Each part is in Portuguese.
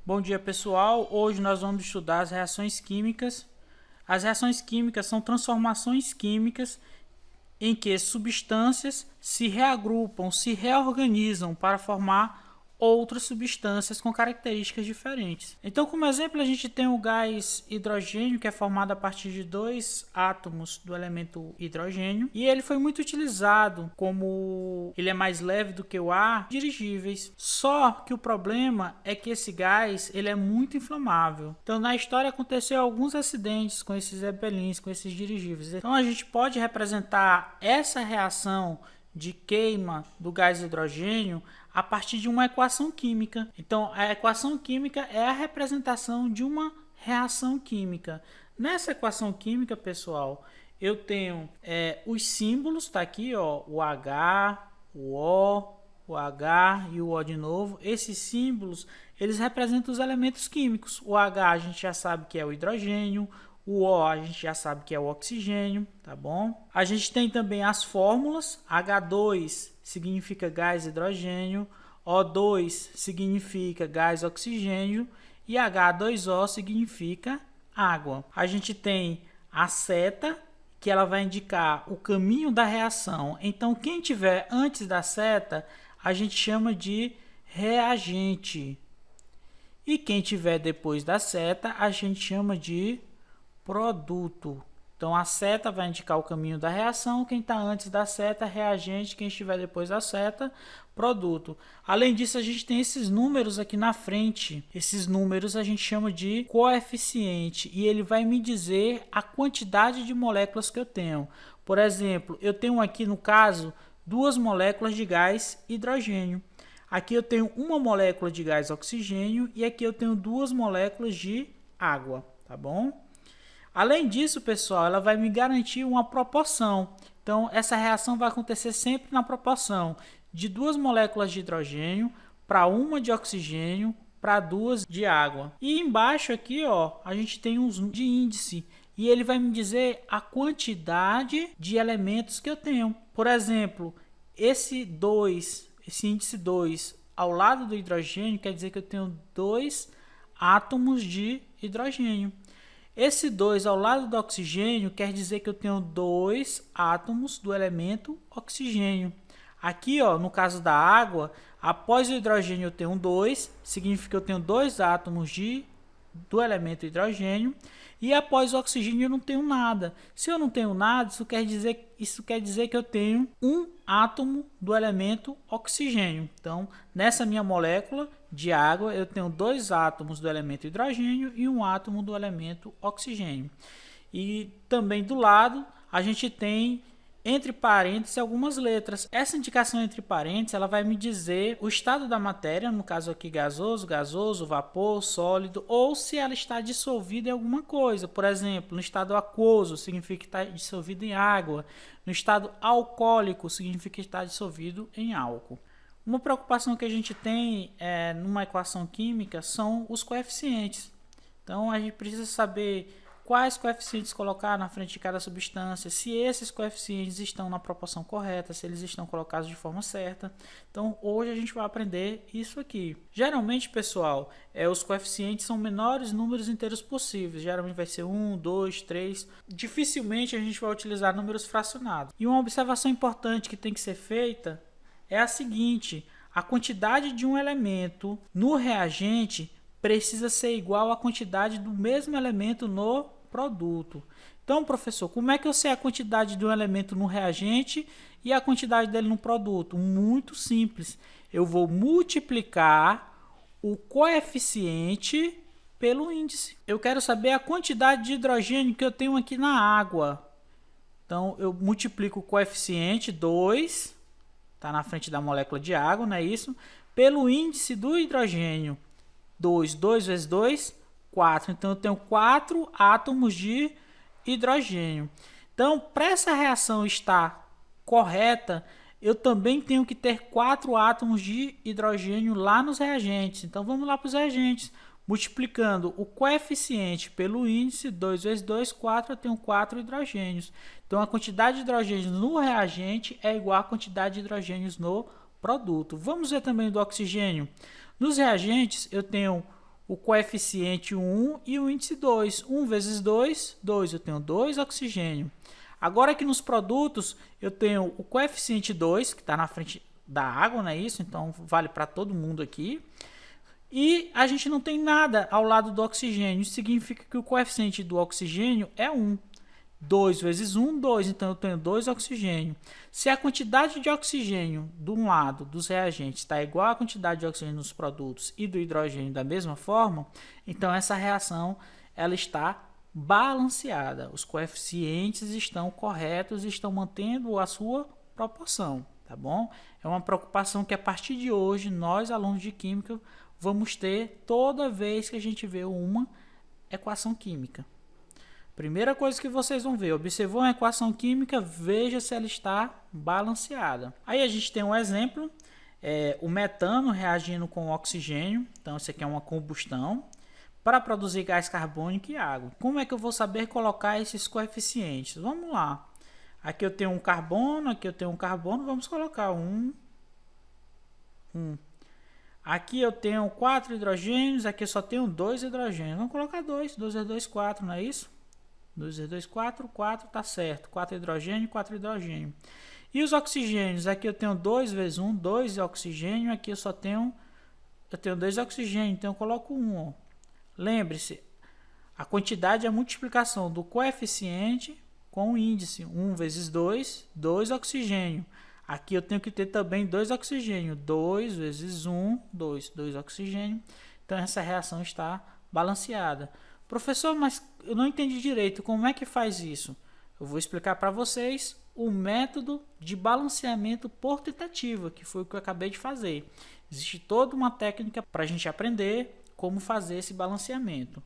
Bom dia, pessoal. Hoje nós vamos estudar as reações químicas. As reações químicas são transformações químicas em que substâncias se reagrupam, se reorganizam para formar outras substâncias com características diferentes. Então, como exemplo, a gente tem o gás hidrogênio, que é formado a partir de dois átomos do elemento hidrogênio, e ele foi muito utilizado como ele é mais leve do que o ar, dirigíveis. Só que o problema é que esse gás ele é muito inflamável. Então, na história aconteceu alguns acidentes com esses zeppelins, com esses dirigíveis. Então, a gente pode representar essa reação de queima do gás hidrogênio a partir de uma equação química. Então, a equação química é a representação de uma reação química. Nessa equação química, pessoal, eu tenho os símbolos, tá aqui, ó, o H, o H e o O de novo. Esses símbolos, eles representam os elementos químicos. O H a gente já sabe que é o hidrogênio, o O a gente já sabe que é o oxigênio, tá bom? A gente tem também as fórmulas. H2 significa gás hidrogênio, O2 significa gás oxigênio e H2O significa água. A gente tem a seta, que ela vai indicar o caminho da reação. Então, quem tiver antes da seta, a gente chama de reagente. E quem tiver depois da seta, a gente chama de produto. Então a seta vai indicar o caminho da reação, quem está antes da seta, reagente, quem estiver depois da seta, produto. Além disso, a gente tem esses números aqui na frente. Esses números a gente chama de coeficiente e ele vai me dizer a quantidade de moléculas que eu tenho. Por exemplo, eu tenho aqui no caso duas moléculas de gás hidrogênio. Aqui eu tenho uma molécula de gás oxigênio e aqui eu tenho duas moléculas de água, tá bom? Além disso, pessoal, ela vai me garantir uma proporção. Então, essa reação vai acontecer sempre na proporção de duas moléculas de hidrogênio para uma de oxigênio para duas de água. E embaixo aqui, ó, a gente tem uns de índice e ele vai me dizer a quantidade de elementos que eu tenho. Por exemplo, esse índice 2 ao lado do hidrogênio quer dizer que eu tenho dois átomos de hidrogênio. Esse 2 ao lado do oxigênio quer dizer que eu tenho dois átomos do elemento oxigênio. Aqui, ó, no caso da água, após o hidrogênio eu tenho 2, significa que eu tenho dois átomos do elemento hidrogênio. E após o oxigênio eu não tenho nada. Se eu não tenho nada, isso quer dizer que eu tenho um átomo do elemento oxigênio. Então, nessa minha molécula de água, eu tenho dois átomos do elemento hidrogênio e um átomo do elemento oxigênio. E também do lado, a gente tem entre parênteses algumas letras. Essa indicação entre parênteses ela vai me dizer o estado da matéria, no caso aqui gasoso, vapor, sólido, ou se ela está dissolvida em alguma coisa. Por exemplo, no estado aquoso significa que está dissolvido em água. No estado alcoólico significa que está dissolvido em álcool. Uma preocupação que a gente tem numa equação química são os coeficientes. Então a gente precisa saber quais coeficientes colocar na frente de cada substância, se esses coeficientes estão na proporção correta, se eles estão colocados de forma certa. Então, hoje a gente vai aprender isso aqui. Geralmente, pessoal, os coeficientes são menores números inteiros possíveis. Geralmente vai ser 1, 2, 3. Dificilmente a gente vai utilizar números fracionados. E uma observação importante que tem que ser feita é a seguinte: a quantidade de um elemento no reagente precisa ser igual à quantidade do mesmo elemento no produto. Então, professor, como é que eu sei a quantidade de um elemento no reagente e a quantidade dele no produto? Muito simples. Eu vou multiplicar o coeficiente pelo índice. Eu quero saber a quantidade de hidrogênio que eu tenho aqui na água. Então, eu multiplico o coeficiente 2, está na frente da molécula de água, não é isso? Pelo índice do hidrogênio. 2 vezes 2, 4. Então, eu tenho 4 átomos de hidrogênio. Então, para essa reação estar correta, eu também tenho que ter 4 átomos de hidrogênio lá nos reagentes. Então, vamos lá para os reagentes. Multiplicando o coeficiente pelo índice, 2 vezes 2, 4, eu tenho 4 hidrogênios. Então, a quantidade de hidrogênios no reagente é igual à quantidade de hidrogênios no produto. Vamos ver também do oxigênio. Nos reagentes, eu tenho o coeficiente 1 e o índice 2. 1 vezes 2, 2. Eu tenho 2 oxigênio. Agora aqui nos produtos, eu tenho o coeficiente 2, que está na frente da água, não é isso? Então, vale para todo mundo aqui. E a gente não tem nada ao lado do oxigênio. Isso significa que o coeficiente do oxigênio é 1. 2 vezes 1, 2. Então, eu tenho 2 oxigênio. Se a quantidade de oxigênio de um lado dos reagentes está igual à quantidade de oxigênio nos produtos e do hidrogênio da mesma forma, então essa reação ela está balanceada. Os coeficientes estão corretos e estão mantendo a sua proporção, tá bom? É uma preocupação que a partir de hoje nós, alunos de química, vamos ter toda vez que a gente vê uma equação química. Primeira coisa que vocês vão ver, observou uma equação química, veja se ela está balanceada. Aí a gente tem um exemplo, o metano reagindo com o oxigênio, então isso aqui é uma combustão, para produzir gás carbônico e água. Como é que eu vou saber colocar esses coeficientes? Vamos lá. Aqui eu tenho um carbono, aqui eu tenho um carbono, vamos colocar 1. Aqui eu tenho 4 hidrogênios, aqui eu só tenho 2 hidrogênios. Vamos colocar 2, 2 vezes 2, 4, não é isso? 2 vezes 2, 4, 4 tá certo. 4 hidrogênio, 4 hidrogênio. E os oxigênios? Aqui eu tenho 2 vezes 1, 2 oxigênio. Aqui eu tenho 2 oxigênio, então eu coloco 1. Lembre-se, a quantidade é a multiplicação do coeficiente com o índice. 1 vezes 2, 2 oxigênio. Aqui eu tenho que ter também 2 oxigênio. 2 vezes 1, 2. 2 oxigênio. Então essa reação está balanceada. Professor, mas eu não entendi direito, como é que faz isso? Eu vou explicar para vocês o método de balanceamento por tentativa, que foi o que eu acabei de fazer. Existe toda uma técnica para a gente aprender como fazer esse balanceamento.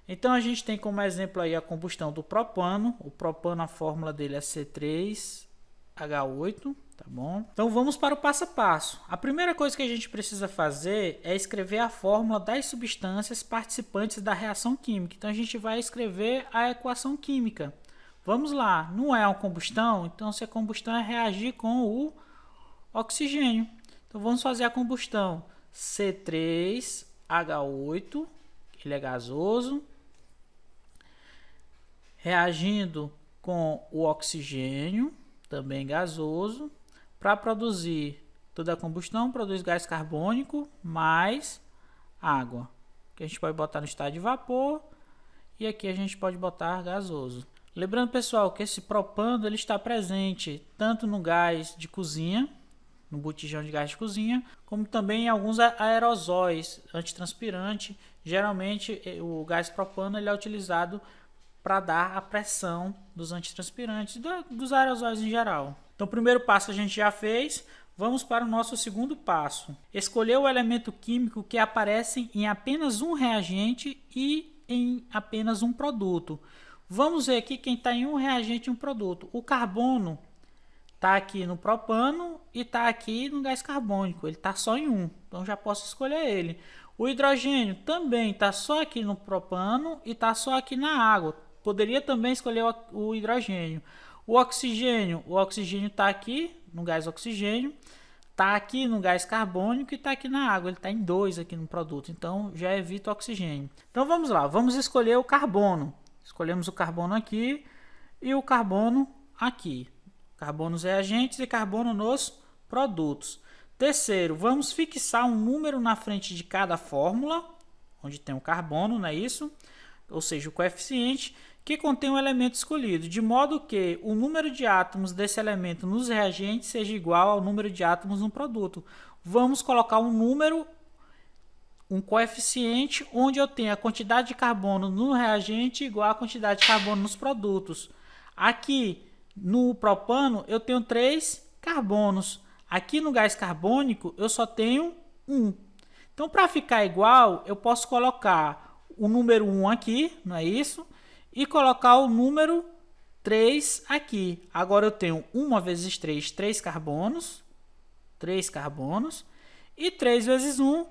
Então a gente tem como exemplo aí a combustão do propano. O propano, a fórmula dele é C3H8. Tá bom? Então vamos para o passo a passo. A primeira coisa que a gente precisa fazer é escrever a fórmula das substâncias participantes da reação química. Então a gente vai escrever a equação química. Vamos lá, não é uma combustão, então se a combustão é reagir com o oxigênio. Então vamos fazer a combustão C3H8, ele é gasoso, reagindo com o oxigênio, também gasoso. Para produzir toda a combustão, produz gás carbônico mais água, que a gente pode botar no estado de vapor, e aqui a gente pode botar gasoso. Lembrando, pessoal, que esse propano ele está presente tanto no gás de cozinha, no botijão de gás de cozinha, como também em alguns aerosóis antitranspirante. Geralmente o gás propano ele é utilizado para dar a pressão dos antitranspirantes, dos aerosóis em geral. Então, o primeiro passo a gente já fez. Vamos para o nosso segundo passo. Escolher o elemento químico que aparece em apenas um reagente e em apenas um produto. Vamos ver aqui quem está em um reagente e um produto. O carbono está aqui no propano e está aqui no gás carbônico. Ele está só em um, então já posso escolher ele. O hidrogênio também está só aqui no propano e está só aqui na água. Poderia também escolher o hidrogênio. O oxigênio está aqui no gás oxigênio, está aqui no gás carbônico e está aqui na água. Ele está em 2 aqui no produto, então já evita o oxigênio. Então vamos lá, vamos escolher o carbono. Escolhemos o carbono aqui e o carbono aqui. Carbono nos reagentes e carbono nos produtos. Terceiro, vamos fixar um número na frente de cada fórmula, onde tem o carbono, não é isso? Ou seja, o coeficiente que contém o elemento escolhido, de modo que o número de átomos desse elemento nos reagentes seja igual ao número de átomos no produto. Vamos colocar um número, um coeficiente, onde eu tenho a quantidade de carbono no reagente igual à quantidade de carbono nos produtos. Aqui no propano eu tenho 3 carbonos. Aqui no gás carbônico eu só tenho 1. Então, para ficar igual, eu posso colocar o número 1 aqui, não é isso? E colocar o número 3 aqui. Agora eu tenho 1 vezes 3, 3 carbonos. 3 carbonos. E 3 vezes 1,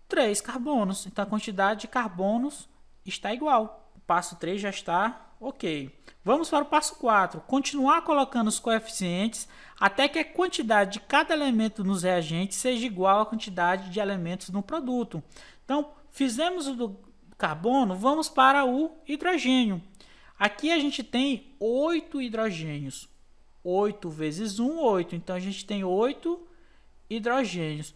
3 carbonos. Então a quantidade de carbonos está igual. O passo 3 já está ok. Vamos para o passo 4. Continuar colocando os coeficientes até que a quantidade de cada elemento nos reagentes seja igual à quantidade de elementos no produto. Então, fizemos o do carbono, vamos para o hidrogênio. Aqui a gente tem 8 hidrogênios. 8 vezes 1, 8. Então a gente tem 8 hidrogênios.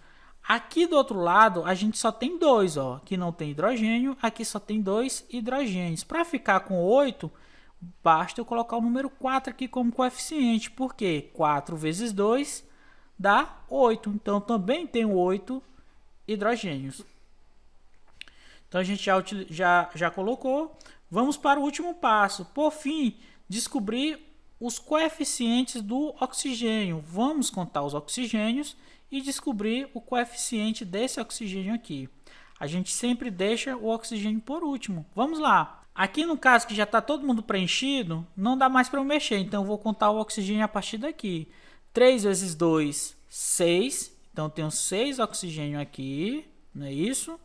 Aqui do outro lado a gente só tem 2, ó. Aqui não tem hidrogênio, aqui só tem 2 hidrogênios. Para ficar com 8, basta eu colocar o número 4 aqui como coeficiente, porque 4 vezes 2 dá 8. Então também tem 8 hidrogênios. Então a gente já colocou. Vamos para o último passo. Por fim, descobrir os coeficientes do oxigênio. Vamos contar os oxigênios e descobrir o coeficiente desse oxigênio aqui. A gente sempre deixa o oxigênio por último. Vamos lá. Aqui no caso que já está todo mundo preenchido, não dá mais para eu mexer. Então eu vou contar o oxigênio a partir daqui. 3 vezes 2, 6. Então eu tenho 6 oxigênio aqui, não é isso?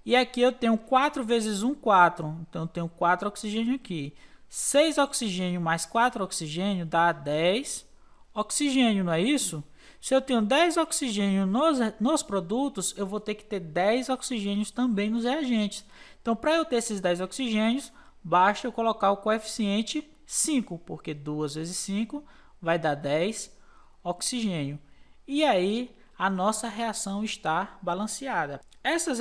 E aqui eu tenho 4 vezes 1, 4. Então eu tenho 4 oxigênio aqui. 6 oxigênio mais 4 oxigênio dá 10 oxigênio, não é isso? Se eu tenho 10 oxigênio nos produtos, eu vou ter que ter 10 oxigênios também nos reagentes. Então, para eu ter esses 10 oxigênios, basta eu colocar o coeficiente 5, porque 2 vezes 5 vai dar 10 oxigênio. E aí, a nossa reação está balanceada. Essas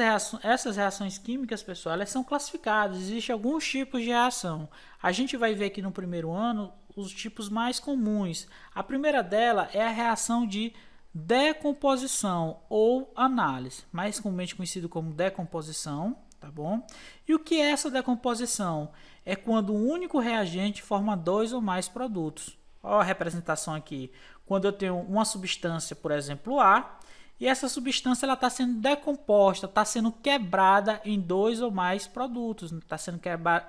reações químicas, pessoal, elas são classificadas. Existem alguns tipos de reação. A gente vai ver aqui no primeiro ano os tipos mais comuns. A primeira dela é a reação de decomposição ou análise, mais comumente conhecido como decomposição, tá bom? E o que é essa decomposição? É quando um único reagente forma 2 ou mais produtos. Olha a representação aqui. Quando eu tenho uma substância, por exemplo, A, e essa substância está sendo decomposta, está sendo quebrada em 2 ou mais produtos. Está sendo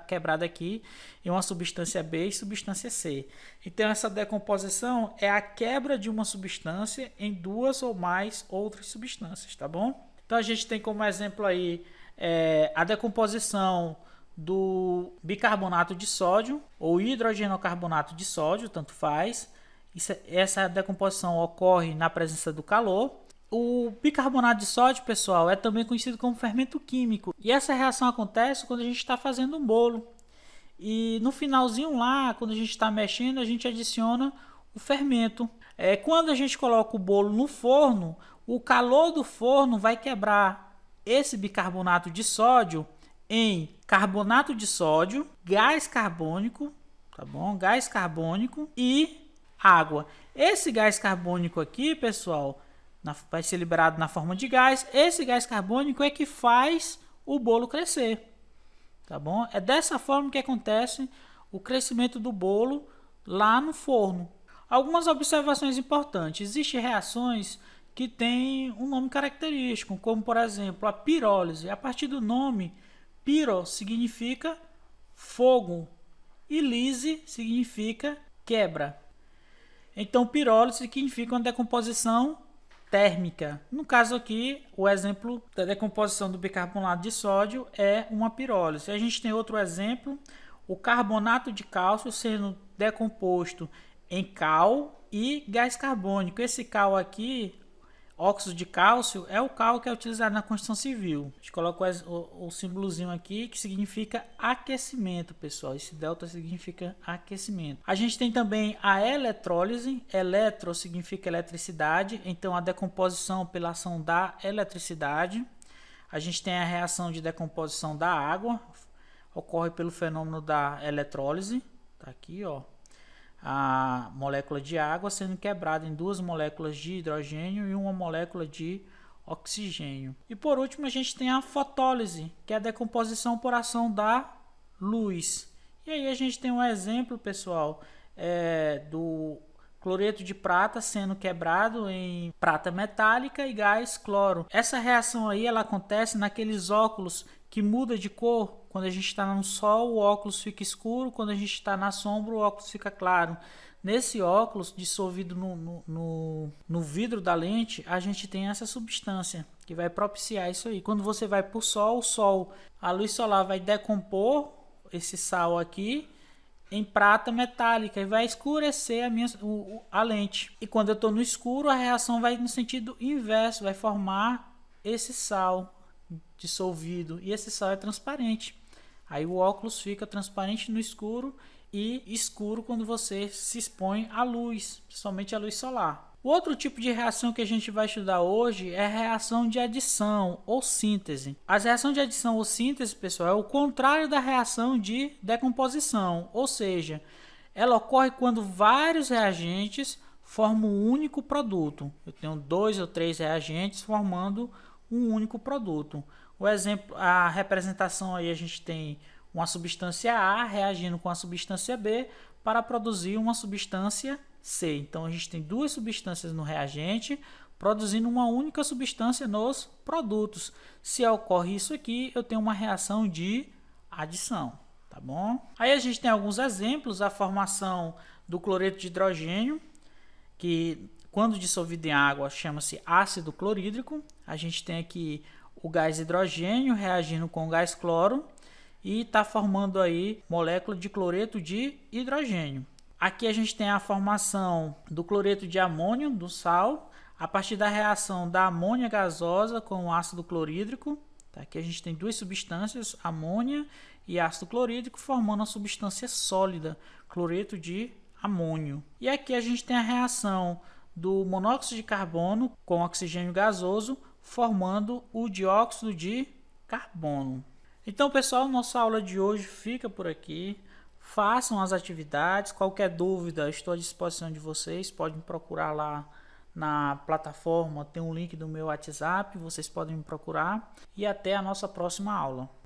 quebrada aqui em uma substância B e substância C. Então, essa decomposição é a quebra de uma substância em 2 ou mais outras substâncias, tá bom? Então, a gente tem como exemplo aí a decomposição do bicarbonato de sódio ou hidrogenocarbonato de sódio, tanto faz. Essa decomposição ocorre na presença do calor. O bicarbonato de sódio, pessoal, é também conhecido como fermento químico. E essa reação acontece quando a gente está fazendo um bolo. E no finalzinho lá, quando a gente está mexendo, a gente adiciona o fermento. Quando a gente coloca o bolo no forno, o calor do forno vai quebrar esse bicarbonato de sódio em carbonato de sódio, gás carbônico, tá bom? Gás carbônico e água. Esse gás carbônico aqui, pessoal, vai ser liberado na forma de gás. Esse gás carbônico é que faz o bolo crescer, tá bom? É dessa forma que acontece o crescimento do bolo lá no forno. Algumas observações importantes. Existem reações que têm um nome característico, como por exemplo a pirólise. A partir do nome, piro significa fogo e lise significa quebra. Então pirólise significa uma decomposição térmica. No caso aqui, o exemplo da decomposição do bicarbonato de sódio é uma pirólise. A gente tem outro exemplo, o carbonato de cálcio sendo decomposto em cal e gás carbônico. Esse cal aqui, óxido de cálcio, é o cal que é utilizado na construção civil. A gente coloca o símbolozinho aqui que significa aquecimento, pessoal. Esse delta significa aquecimento. A gente tem também a eletrólise. Eletro significa eletricidade, então a decomposição pela ação da eletricidade. A gente tem a reação de decomposição da água, ocorre pelo fenômeno da eletrólise. Tá aqui, ó. A molécula de água sendo quebrada em 2 moléculas de hidrogênio e uma molécula de oxigênio. E por último a gente tem a fotólise, que é a decomposição por ação da luz. E aí a gente tem um exemplo, pessoal, do cloreto de prata sendo quebrado em prata metálica e gás cloro. Essa reação aí ela acontece naqueles óculos que muda de cor. Quando a gente está no sol, o óculos fica escuro. Quando a gente está na sombra, o óculos fica claro. Nesse óculos, dissolvido no vidro da lente, a gente tem essa substância que vai propiciar isso aí. Quando você vai para o sol, a luz solar vai decompor esse sal aqui em prata metálica e vai escurecer a lente. E quando eu estou no escuro, a reação vai no sentido inverso, vai formar esse sal dissolvido e esse sal é transparente. Aí o óculos fica transparente no escuro e escuro quando você se expõe à luz, principalmente à luz solar. O outro tipo de reação que a gente vai estudar hoje é a reação de adição ou síntese. A reação de adição ou síntese, pessoal, é o contrário da reação de decomposição, ou seja, ela ocorre quando vários reagentes formam um único produto. Eu tenho 2 ou 3 reagentes formando um único produto. O exemplo, a representação aí a gente tem uma substância A reagindo com a substância B para produzir uma substância C. Então a gente tem duas substâncias no reagente produzindo uma única substância nos produtos. Se ocorre isso aqui, eu tenho uma reação de adição, tá bom? Aí a gente tem alguns exemplos, a formação do cloreto de hidrogênio, que quando dissolvido em água chama-se ácido clorídrico. A gente tem aqui o gás hidrogênio reagindo com o gás cloro e está formando aí molécula de cloreto de hidrogênio. Aqui a gente tem a formação do cloreto de amônio, do sal, a partir da reação da amônia gasosa com o ácido clorídrico. Aqui a gente tem duas substâncias, amônia e ácido clorídrico, formando a substância sólida, cloreto de amônio. E aqui a gente tem a reação do monóxido de carbono com oxigênio gasoso, formando o dióxido de carbono. Então, pessoal, nossa aula de hoje fica por aqui. Façam as atividades. Qualquer dúvida, estou à disposição de vocês. Podem me procurar lá na plataforma, tem um link do meu WhatsApp, vocês podem me procurar. E até a nossa próxima aula.